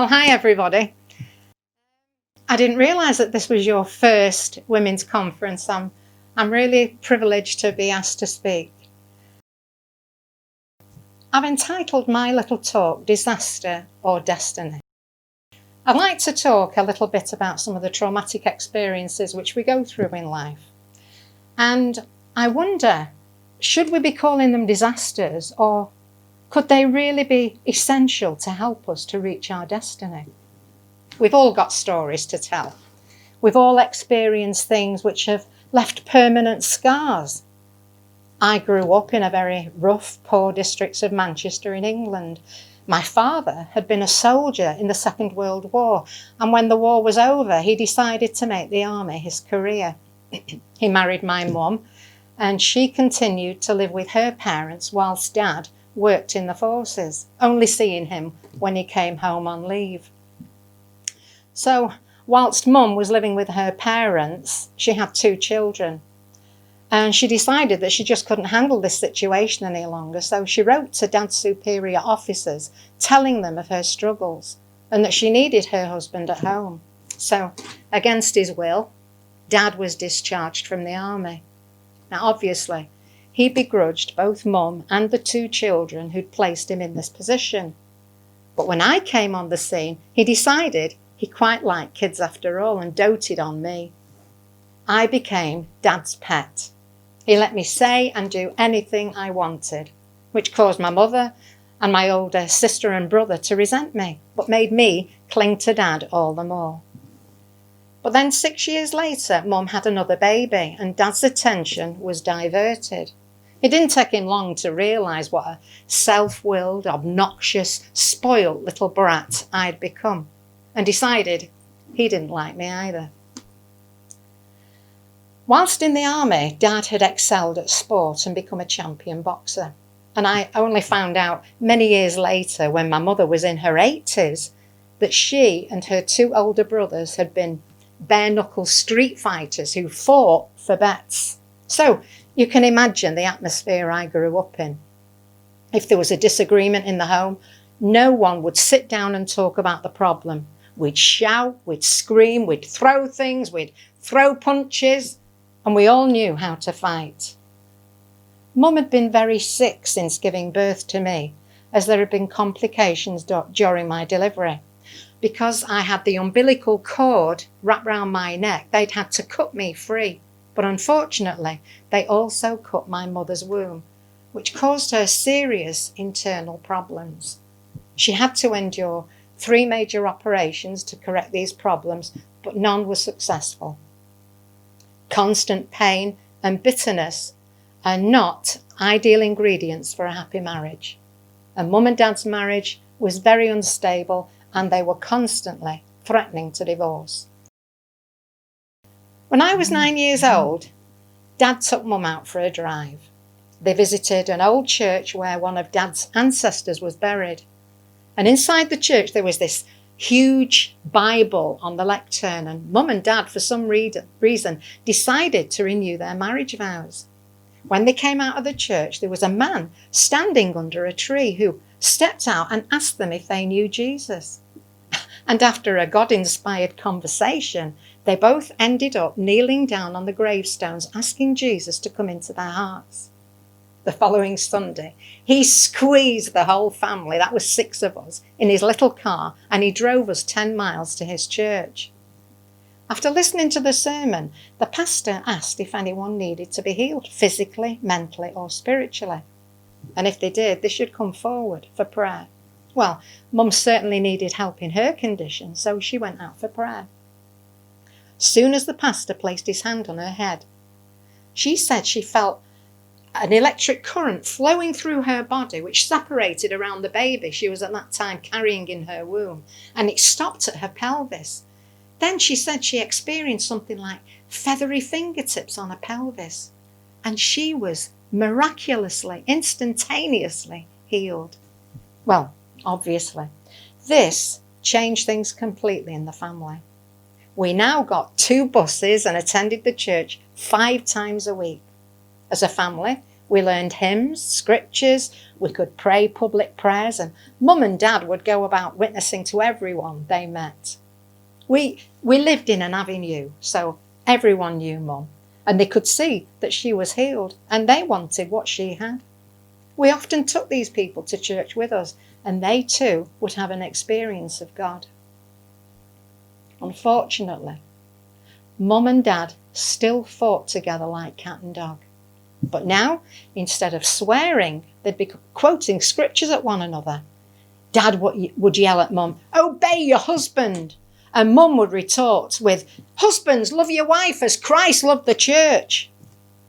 Well, hi everybody. I didn't realise that this was your first women's conference. I'm really privileged to be asked to speak. I've entitled my little talk, Disaster or Destiny. I'd like to talk a little bit about some of the traumatic experiences which we go through in life. And I wonder, should we be calling them disasters, or could they really be essential to help us to reach our destiny? We've all got stories to tell. We've all experienced things which have left permanent scars. I grew up in a very rough, poor district of Manchester in England. My father had been a soldier in the Second World War, and when the war was over, he decided to make the army his career. He married my mum, and she continued to live with her parents whilst Dad worked in the forces, only seeing him when he came home on leave. So, whilst Mum was living with her parents, she had 2 children. And she decided that she just couldn't handle this situation any longer, so she wrote to Dad's superior officers telling them of her struggles and that she needed her husband at home. So, against his will, Dad was discharged from the army. Now, obviously, he begrudged both Mum and the 2 children who'd placed him in this position. But when I came on the scene, he decided he quite liked kids after all and doted on me. I became Dad's pet. He let me say and do anything I wanted, which caused my mother and my older sister and brother to resent me, but made me cling to Dad all the more. But then 6 years later, Mum had another baby and Dad's attention was diverted. It didn't take him long to realise what a self-willed, obnoxious, spoilt little brat I'd become, and decided he didn't like me either. Whilst in the army, Dad had excelled at sport and become a champion boxer. And I only found out many years later, when my mother was in her 80s, that she and her 2 older brothers had been bare-knuckle street fighters who fought for bets. So you can imagine the atmosphere I grew up in. If there was a disagreement in the home, no one would sit down and talk about the problem. We'd shout, we'd scream, we'd throw things, we'd throw punches, and we all knew how to fight. Mum had been very sick since giving birth to me, as there had been complications during my delivery. Because I had the umbilical cord wrapped round my neck, they'd had to cut me free. But unfortunately, they also cut my mother's womb, which caused her serious internal problems. She had to endure 3 major operations to correct these problems, but none were successful. Constant pain and bitterness are not ideal ingredients for a happy marriage. And Mum and Dad's marriage was very unstable, and they were constantly threatening to divorce. When I was 9 years old, Dad took Mum out for a drive. They visited an old church where one of Dad's ancestors was buried. And inside the church there was this huge Bible on the lectern, and Mum and Dad, for some reason, decided to renew their marriage vows. When they came out of the church, there was a man standing under a tree who stepped out and asked them if they knew Jesus. And after a God-inspired conversation, they both ended up kneeling down on the gravestones, asking Jesus to come into their hearts. The following Sunday, he squeezed the whole family, that was 6 of us, in his little car, and he drove us 10 miles to his church. After listening to the sermon, the pastor asked if anyone needed to be healed physically, mentally, or spiritually. And if they did, they should come forward for prayer. Well, Mum certainly needed help in her condition, so she went out for prayer. Soon as the pastor placed his hand on her head, she said she felt an electric current flowing through her body, which separated around the baby she was at that time carrying in her womb, and it stopped at her pelvis. Then she said she experienced something like feathery fingertips on her pelvis, and she was miraculously, instantaneously healed. Well, obviously, this changed things completely in the family. We now got 2 buses and attended the church 5 times a week. As a family, We learned hymns, scriptures, we could pray public prayers, and Mum and Dad would go about witnessing to everyone they met. We lived in an avenue, so everyone knew Mum, and they could see that she was healed, and they wanted what she had. We often took these people to church with us, and they too would have an experience of God. Unfortunately, Mum and Dad still fought together like cat and dog. But now, instead of swearing, they'd be quoting scriptures at one another. Dad would yell at Mum, "Obey your husband." And Mum would retort with, "Husbands, love your wife as Christ loved the church."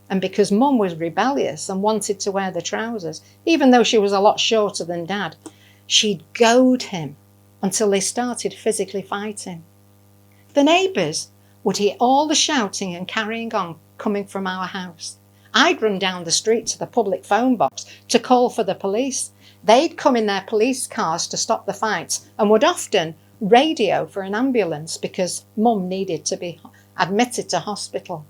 And because Mum was rebellious and wanted to wear the trousers, even though she was a lot shorter than Dad, she'd goad him until they started physically fighting. The neighbours would hear all the shouting and carrying on coming from our house. I'd run down the street to the public phone box to call for the police. They'd come in their police cars to stop the fights and would often radio for an ambulance because Mum needed to be admitted to hospital.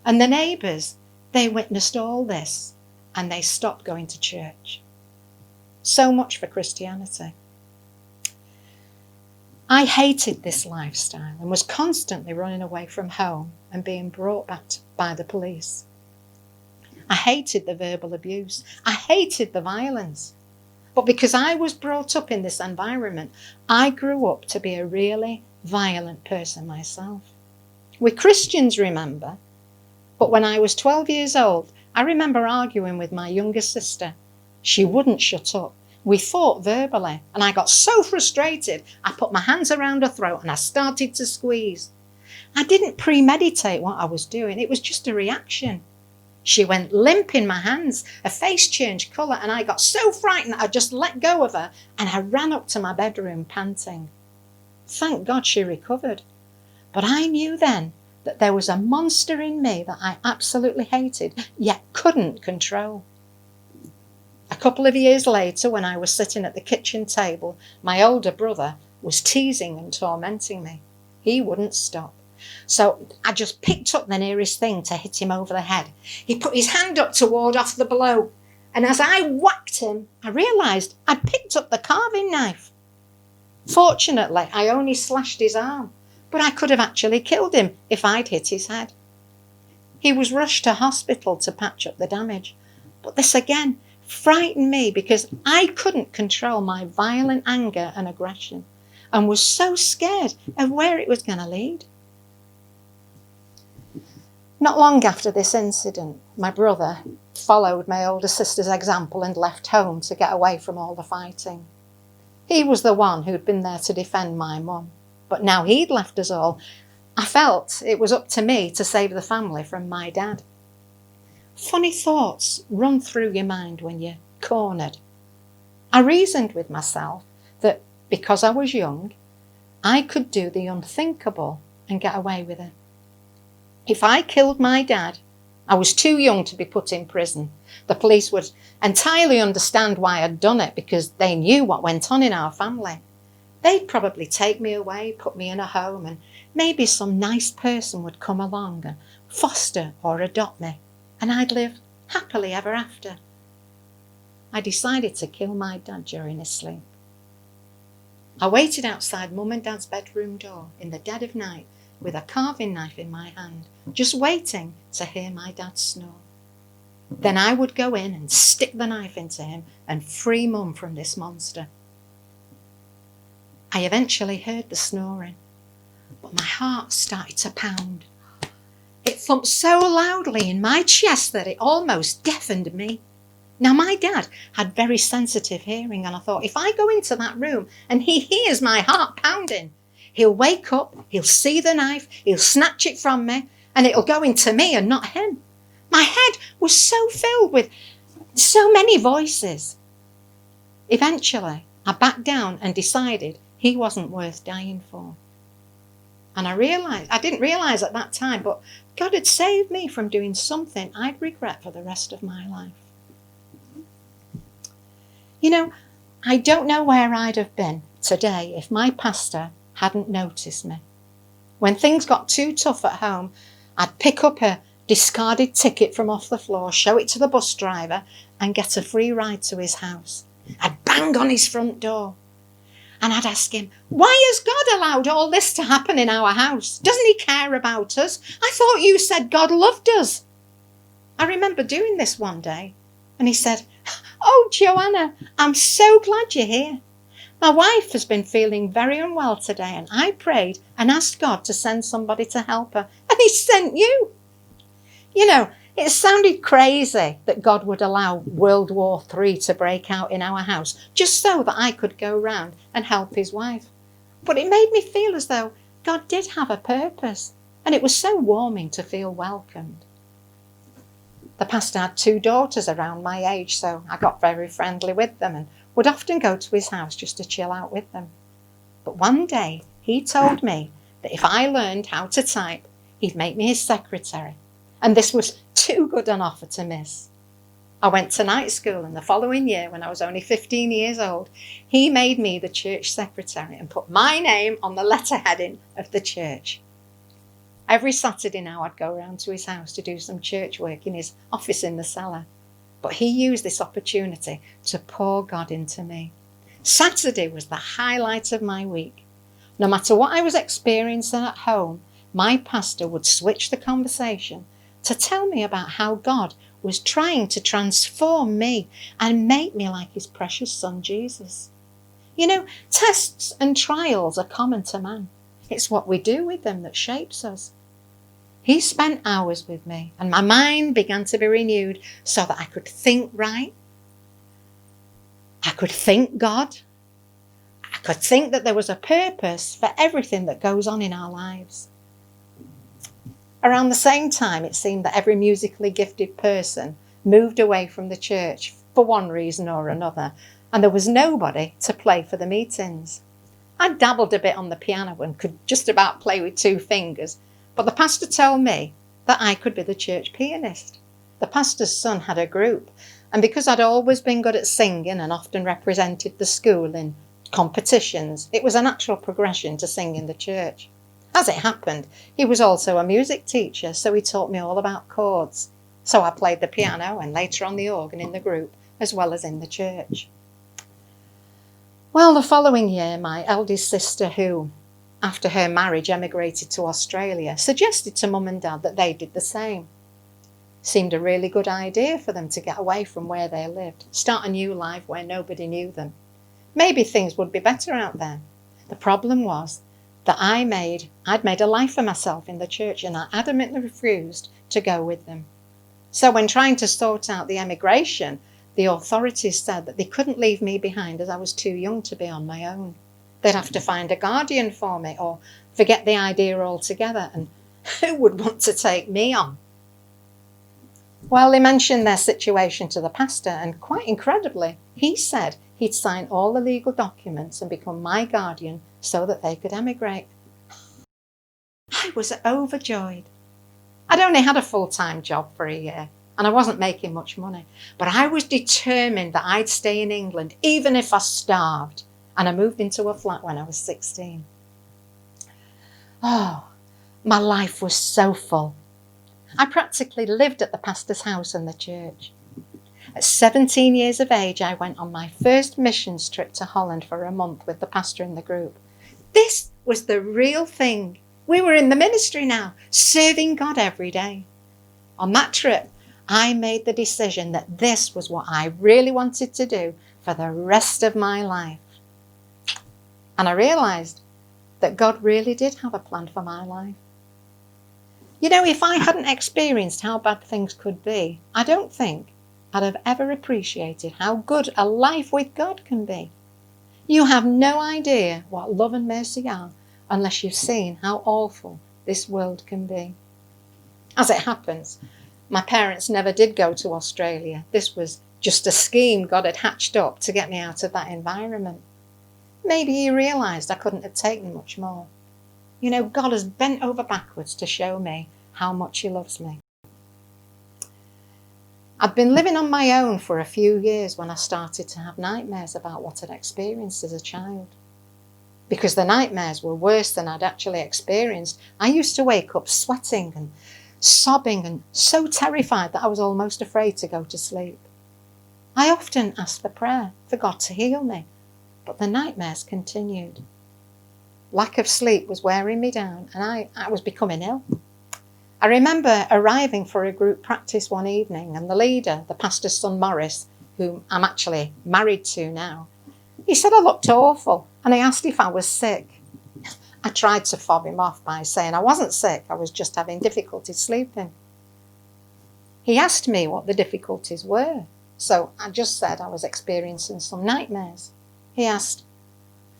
And the neighbours, they witnessed all this and they stopped going to church. So much for Christianity. I hated this lifestyle and was constantly running away from home and being brought back by the police. I hated the verbal abuse. I hated the violence. But because I was brought up in this environment, I grew up to be a really violent person myself. We Christians remember, but when I was 12 years old, I remember arguing with my younger sister. She wouldn't shut up. We fought verbally, and I got so frustrated, I put my hands around her throat and I started to squeeze. I didn't premeditate what I was doing. It was just a reaction. She went limp in my hands, her face changed colour, and I got so frightened that I just let go of her and I ran up to my bedroom panting. Thank God she recovered. But I knew then that there was a monster in me that I absolutely hated, yet couldn't control. A couple of years later, when I was sitting at the kitchen table, my older brother was teasing and tormenting me. He wouldn't stop. So I just picked up the nearest thing to hit him over the head. He put his hand up to ward off the blow. And as I whacked him, I realised I'd picked up the carving knife. Fortunately, I only slashed his arm, but I could have actually killed him if I'd hit his head. He was rushed to hospital to patch up the damage. But this again frightened me because I couldn't control my violent anger and aggression and was so scared of where it was going to lead. Not long after this incident, my brother followed my older sister's example and left home to get away from all the fighting. He was the one who'd been there to defend my mum, but now he'd left us all. I felt it was up to me to save the family from my dad. Funny thoughts run through your mind when you're cornered. I reasoned with myself that because I was young, I could do the unthinkable and get away with it. If I killed my dad, I was too young to be put in prison. The police would entirely understand why I'd done it because they knew what went on in our family. They'd probably take me away, put me in a home, and maybe some nice person would come along and foster or adopt me, and I'd live happily ever after. I decided to kill my dad during his sleep. I waited outside Mum and Dad's bedroom door in the dead of night with a carving knife in my hand, just waiting to hear my dad snore. Then I would go in and stick the knife into him and free Mum from this monster. I eventually heard the snoring, but my heart started to pound. It thumped so loudly in my chest that it almost deafened me. Now, my dad had very sensitive hearing, and I thought, if I go into that room and he hears my heart pounding, he'll wake up, he'll see the knife, he'll snatch it from me, and it'll go into me and not him. My head was so filled with so many voices. Eventually, I backed down and decided he wasn't worth dying for. And I didn't realise at that time, but God had saved me from doing something I'd regret for the rest of my life. You know, I don't know where I'd have been today if my pastor hadn't noticed me. When things got too tough at home, I'd pick up a discarded ticket from off the floor, show it to the bus driver and get a free ride to his house. I'd bang on his front door and I'd ask him, why has God allowed all this to happen in our house? Doesn't he care about us? I thought you said God loved us. I remember doing this one day and he said, oh, Joanna, I'm so glad you're here. My wife has been feeling very unwell today and I prayed and asked God to send somebody to help her and he sent you. You know, it sounded crazy that God would allow World War III to break out in our house just so that I could go round and help his wife. But it made me feel as though God did have a purpose and it was so warming to feel welcomed. The pastor had 2 daughters around my age, so I got very friendly with them and would often go to his house just to chill out with them. But one day he told me that if I learned how to type, he'd make me his secretary. And this was too good an offer to miss. I went to night school and the following year, when I was only 15 years old, he made me the church secretary and put my name on the letterheading of the church. Every Saturday now I'd go round to his house to do some church work in his office in the cellar. But he used this opportunity to pour God into me. Saturday was the highlight of my week. No matter what I was experiencing at home, my pastor would switch the conversation to tell me about how God was trying to transform me and make me like his precious son, Jesus. You know, tests and trials are common to man. It's what we do with them that shapes us. He spent hours with me and my mind began to be renewed so that I could think right. I could think God. I could think that there was a purpose for everything that goes on in our lives. Around the same time, it seemed that every musically gifted person moved away from the church for one reason or another, and there was nobody to play for the meetings. I dabbled a bit on the piano and could just about play with 2 fingers, but the pastor told me that I could be the church pianist. The pastor's son had a group, and because I'd always been good at singing and often represented the school in competitions, it was a natural progression to sing in the church. As it happened, he was also a music teacher, so he taught me all about chords. So I played the piano and later on the organ in the group, as well as in the church. Well, the following year, my eldest sister, who, after her marriage, emigrated to Australia, suggested to Mum and Dad that they did the same. Seemed a really good idea for them to get away from where they lived, start a new life where nobody knew them. Maybe things would be better out there. The problem was that I'd made a life for myself in the church and I adamantly refused to go with them. So when trying to sort out the emigration, the authorities said that they couldn't leave me behind as I was too young to be on my own. They'd have to find a guardian for me or forget the idea altogether, and who would want to take me on? Well, they mentioned their situation to the pastor and quite incredibly, he said he'd sign all the legal documents and become my guardian so that they could emigrate. I was overjoyed. I'd only had a full-time job for a year and I wasn't making much money, but I was determined that I'd stay in England even if I starved, and I moved into a flat when I was 16. Oh, my life was so full. I practically lived at the pastor's house and the church. At 17 years of age, I went on my first missions trip to Holland for a month with the pastor and the group. This was the real thing. We were in the ministry now, serving God every day. On that trip, I made the decision that this was what I really wanted to do for the rest of my life. And I realised that God really did have a plan for my life. You know, if I hadn't experienced how bad things could be, I don't think I'd have ever appreciated how good a life with God can be. You have no idea what love and mercy are unless you've seen how awful this world can be. As it happens, my parents never did go to Australia. This was just a scheme God had hatched up to get me out of that environment. Maybe he realised I couldn't have taken much more. You know, God has bent over backwards to show me how much he loves me. I'd been living on my own for a few years when I started to have nightmares about what I'd experienced as a child. Because the nightmares were worse than I'd actually experienced, I used to wake up sweating and sobbing and so terrified that I was almost afraid to go to sleep. I often asked for prayer for God to heal me, but the nightmares continued. Lack of sleep was wearing me down, and I was becoming ill. I remember arriving for a group practice one evening, and the leader, the pastor's son Morris, whom I'm actually married to now, he said I looked awful, and he asked if I was sick. I tried to fob him off by saying I wasn't sick, I was just having difficulty sleeping. He asked me what the difficulties were, so I just said I was experiencing some nightmares. He asked,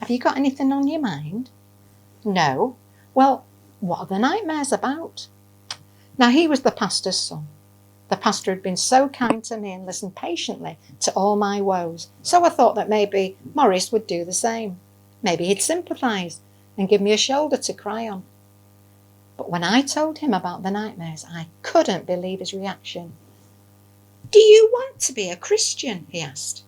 "Have you got anything on your mind?" "No." "Well, what are the nightmares about?" Now, he was the pastor's son. The pastor had been so kind to me and listened patiently to all my woes, so I thought that maybe Morris would do the same. Maybe he'd sympathise and give me a shoulder to cry on. But when I told him about the nightmares, I couldn't believe his reaction. "Do you want to be a Christian?" he asked.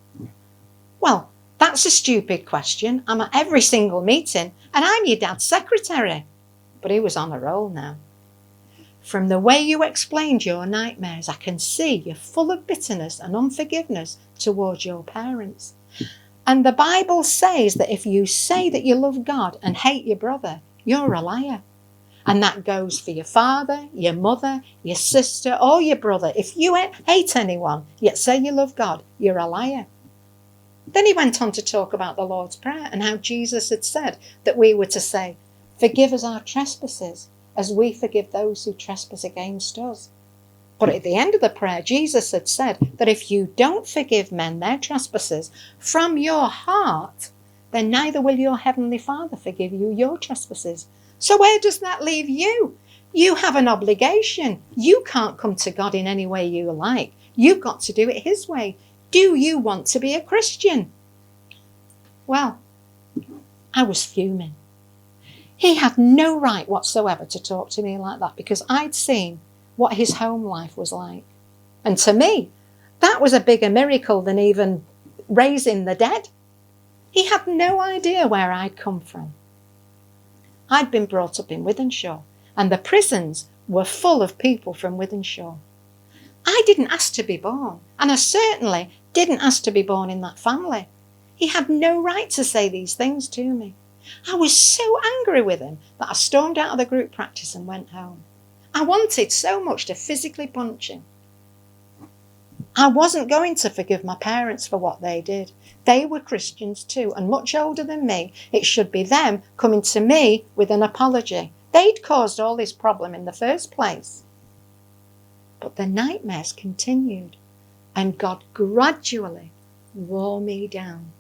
"Well, that's a stupid question. I'm at every single meeting and I'm your dad's secretary." But he was on a roll now. "From the way you explained your nightmares, I can see you're full of bitterness and unforgiveness towards your parents. And the Bible says that if you say that you love God and hate your brother, you're a liar. And that goes for your father, your mother, your sister, or your brother. If you hate anyone, yet say you love God, you're a liar." Then he went on to talk about the Lord's Prayer and how Jesus had said that we were to say, "Forgive us our trespasses, as we forgive those who trespass against us." But at the end of the prayer, Jesus had said that if you don't forgive men their trespasses from your heart, then neither will your heavenly Father forgive you your trespasses. So where does that leave you? You have an obligation. You can't come to God in any way you like. You've got to do it his way. Do you want to be a Christian? Well, I was fuming. He had no right whatsoever to talk to me like that, because I'd seen what his home life was like. And to me, that was a bigger miracle than even raising the dead. He had no idea where I'd come from. I'd been brought up in Wythenshawe, and the prisons were full of people from Wythenshawe. I didn't ask to be born, and I certainly didn't ask to be born in that family. He had no right to say these things to me. I was so angry with him that I stormed out of the group practice and went home. I wanted so much to physically punch him. I wasn't going to forgive my parents for what they did. They were Christians too, and much older than me. It should be them coming to me with an apology. They'd caused all this problem in the first place. But the nightmares continued, and God gradually wore me down.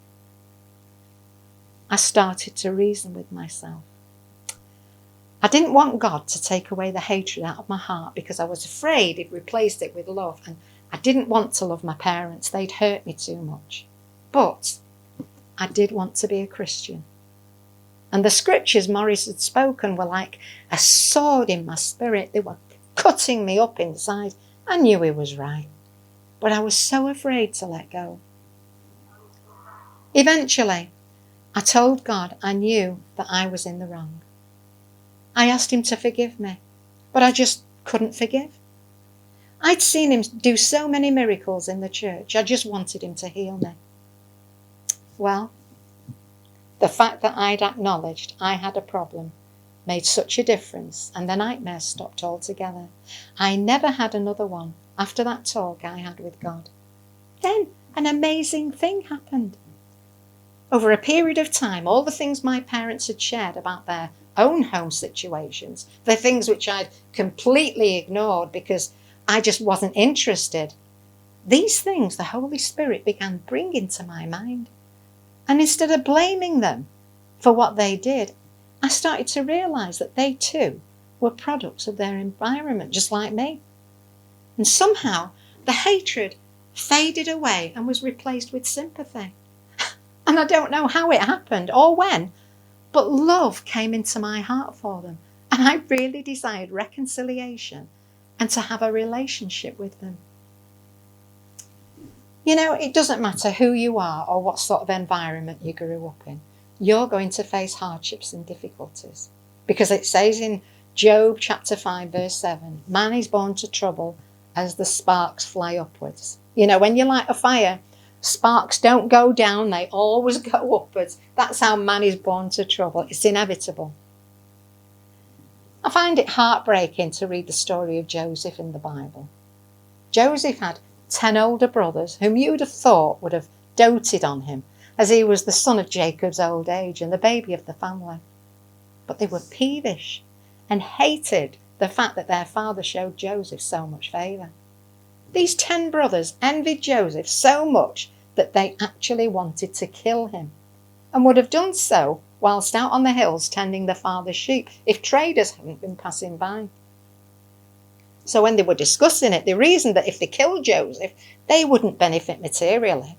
I started to reason with myself. I didn't want God to take away the hatred out of my heart, because I was afraid he'd replaced it with love, and I didn't want to love my parents. They'd hurt me too much. But I did want to be a Christian. And the scriptures Morris had spoken were like a sword in my spirit. They were cutting me up inside. I knew he was right, but I was so afraid to let go. Eventually, I told God I knew that I was in the wrong. I asked him to forgive me, but I just couldn't forgive. I'd seen him do so many miracles in the church. I just wanted him to heal me. Well, the fact that I'd acknowledged I had a problem made such a difference, and the nightmares stopped altogether. I never had another one after that talk I had with God. Then an amazing thing happened. Over a period of time, all the things my parents had shared about their own home situations, the things which I'd completely ignored because I just wasn't interested, these things the Holy Spirit began bringing to my mind. And instead of blaming them for what they did, I started to realise that they too were products of their environment, just like me. And somehow the hatred faded away and was replaced with sympathy. And I don't know how it happened or when, but love came into my heart for them. And I really desired reconciliation and to have a relationship with them. You know, it doesn't matter who you are or what sort of environment you grew up in. You're going to face hardships and difficulties. Because it says in Job chapter 5 verse 7. Man is born to trouble as the sparks fly upwards. You know, when you light a fire, sparks don't go down, they always go upwards. That's how man is born to trouble. It's inevitable. I find it heartbreaking to read the story of Joseph in the Bible. Joseph had 10 older brothers whom you'd have thought would have doted on him, as he was the son of Jacob's old age and the baby of the family. But they were peevish and hated the fact that their father showed Joseph so much favour. These 10 brothers envied Joseph so much that they actually wanted to kill him, and would have done so whilst out on the hills tending the father's sheep if traders hadn't been passing by. So when they were discussing it, they reasoned that if they killed Joseph, they wouldn't benefit materially.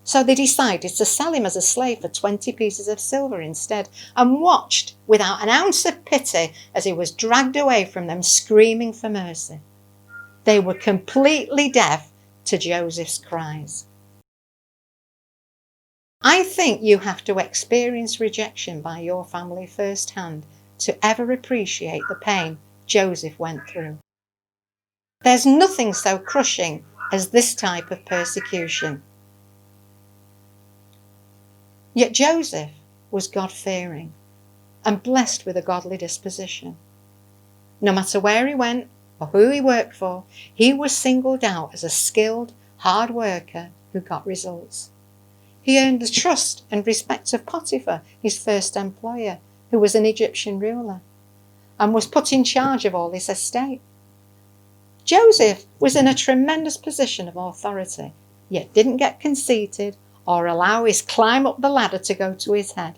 So they decided to sell him as a slave for 20 pieces of silver instead, and watched without an ounce of pity as he was dragged away from them, screaming for mercy. They were completely deaf to Joseph's cries. I think you have to experience rejection by your family firsthand to ever appreciate the pain Joseph went through. There's nothing so crushing as this type of persecution. Yet Joseph was God-fearing and blessed with a godly disposition. No matter where he went or who he worked for, he was singled out as a skilled, hard worker who got results. He earned the trust and respect of Potiphar, his first employer, who was an Egyptian ruler, and was put in charge of all his estate. Joseph was in a tremendous position of authority, yet didn't get conceited or allow his climb up the ladder to go to his head.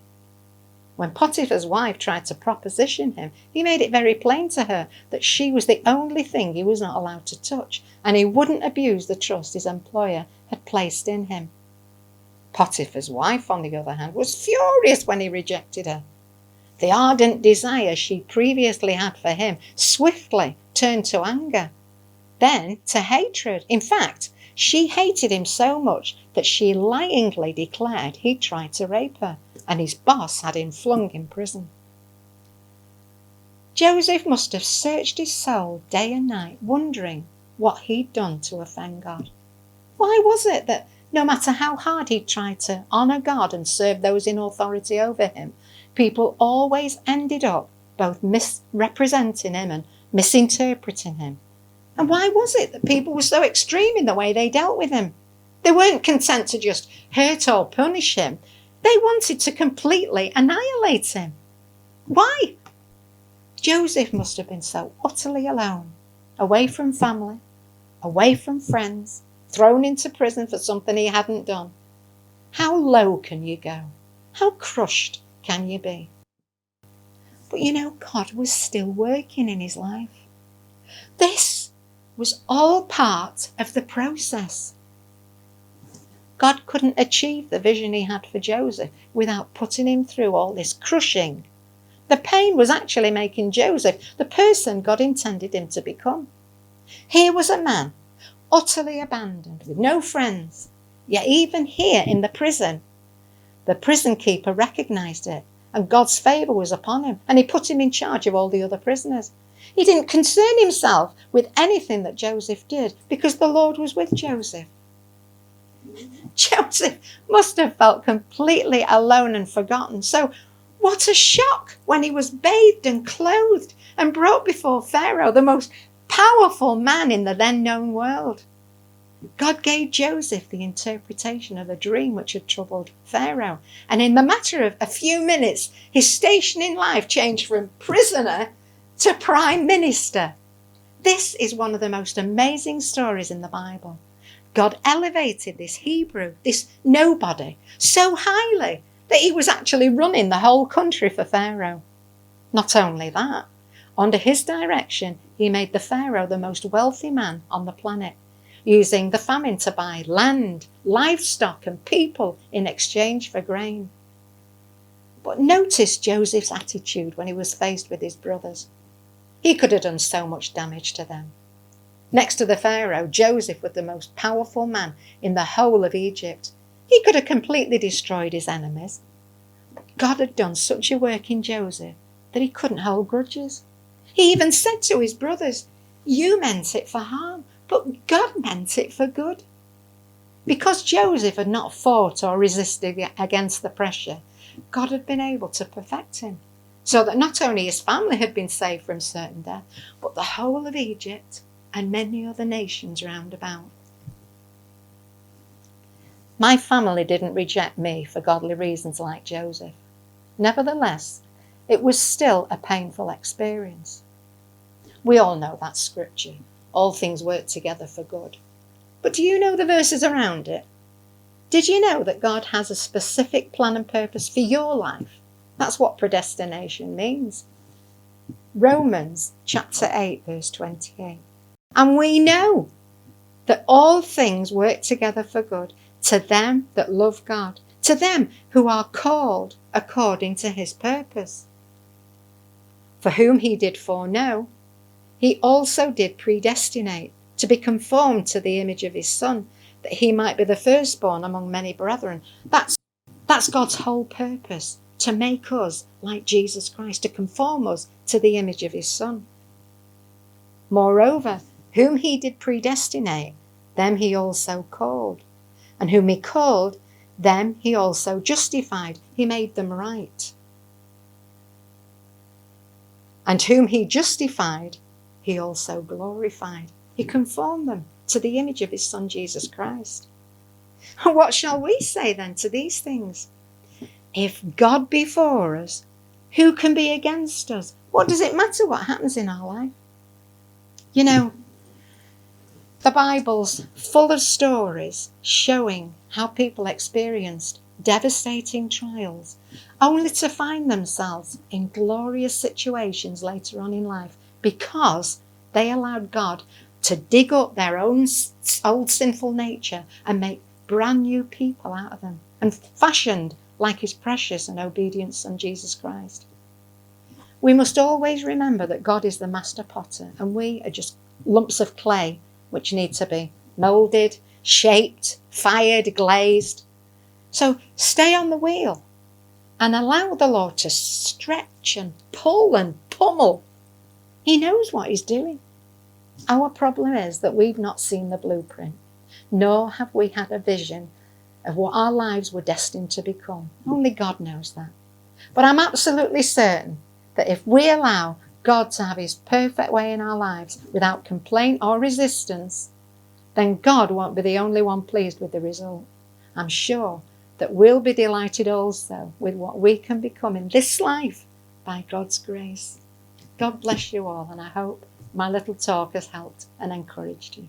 When Potiphar's wife tried to proposition him, he made it very plain to her that she was the only thing he was not allowed to touch, and he wouldn't abuse the trust his employer had placed in him. Potiphar's wife, on the other hand, was furious when he rejected her. The ardent desire she previously had for him swiftly turned to anger, then to hatred. In fact, she hated him so much that she lyingly declared he'd tried to rape her, and his boss had him flung in prison. Joseph must have searched his soul day and night, wondering what he'd done to offend God. Why was it that no matter how hard he tried to honour God and serve those in authority over him, people always ended up both misrepresenting him and misinterpreting him? And why was it that people were so extreme in the way they dealt with him? They weren't content to just hurt or punish him. They wanted to completely annihilate him. Why? Joseph must have been so utterly alone, away from family, away from friends, thrown into prison for something he hadn't done. How low can you go? How crushed can you be? But you know, God was still working in his life. This was all part of the process. God couldn't achieve the vision he had for Joseph without putting him through all this crushing. The pain was actually making Joseph the person God intended him to become. Here was a man utterly abandoned, with no friends, yet even here in the prison keeper recognised it, and God's favour was upon him, and he put him in charge of all the other prisoners. He didn't concern himself with anything that Joseph did, because the Lord was with Joseph. Joseph must have felt completely alone and forgotten. So what a shock when he was bathed and clothed and brought before Pharaoh, the most powerful man in the then known world. God gave Joseph the interpretation of a dream which had troubled Pharaoh, and in the matter of a few minutes, his station in life changed from prisoner to prime minister. This is one of the most amazing stories in the Bible. God elevated this Hebrew, this nobody, so highly that he was actually running the whole country for Pharaoh. Not only that, under his direction, he made the Pharaoh the most wealthy man on the planet, using the famine to buy land, livestock, and people in exchange for grain. But notice Joseph's attitude when he was faced with his brothers. He could have done so much damage to them. Next to the Pharaoh, Joseph was the most powerful man in the whole of Egypt. He could have completely destroyed his enemies. But God had done such a work in Joseph that he couldn't hold grudges. He even said to his brothers, you meant it for harm, but God meant it for good. Because Joseph had not fought or resisted against the pressure, God had been able to perfect him, so that not only his family had been saved from certain death, but the whole of Egypt and many other nations round about. My family didn't reject me for godly reasons like Joseph. Nevertheless, it was still a painful experience. We all know that scripture, all things work together for good. But do you know the verses around it? Did you know that God has a specific plan and purpose for your life? That's what predestination means. Romans chapter 8, verse 28. And we know that all things work together for good to them that love God, to them who are called according to his purpose. For whom he did foreknow, he also did predestinate to be conformed to the image of his Son, that he might be the firstborn among many brethren. That's God's whole purpose, to make us like Jesus Christ, to conform us to the image of his Son. Moreover, whom he did predestinate, them he also called. And whom he called, them he also justified. He made them right. And whom he justified, he also glorified. He conformed them to the image of his Son, Jesus Christ. And what shall we say then to these things? If God be for us, who can be against us? What does it matter what happens in our life? You know, the Bible's full of stories showing how people experienced devastating trials, only to find themselves in glorious situations later on in life because they allowed God to dig up their own old sinful nature and make brand new people out of them and fashioned like his precious and obedient Son, Jesus Christ. We must always remember that God is the master potter and we are just lumps of clay which need to be moulded, shaped, fired, glazed. So stay on the wheel and allow the Lord to stretch and pull and pummel. He knows what he's doing. Our problem is that we've not seen the blueprint, nor have we had a vision of what our lives were destined to become. Only God knows that. But I'm absolutely certain that if we allow God to have his perfect way in our lives without complaint or resistance, then God won't be the only one pleased with the result. I'm sure that we'll be delighted also with what we can become in this life by God's grace. God bless you all, and I hope my little talk has helped and encouraged you.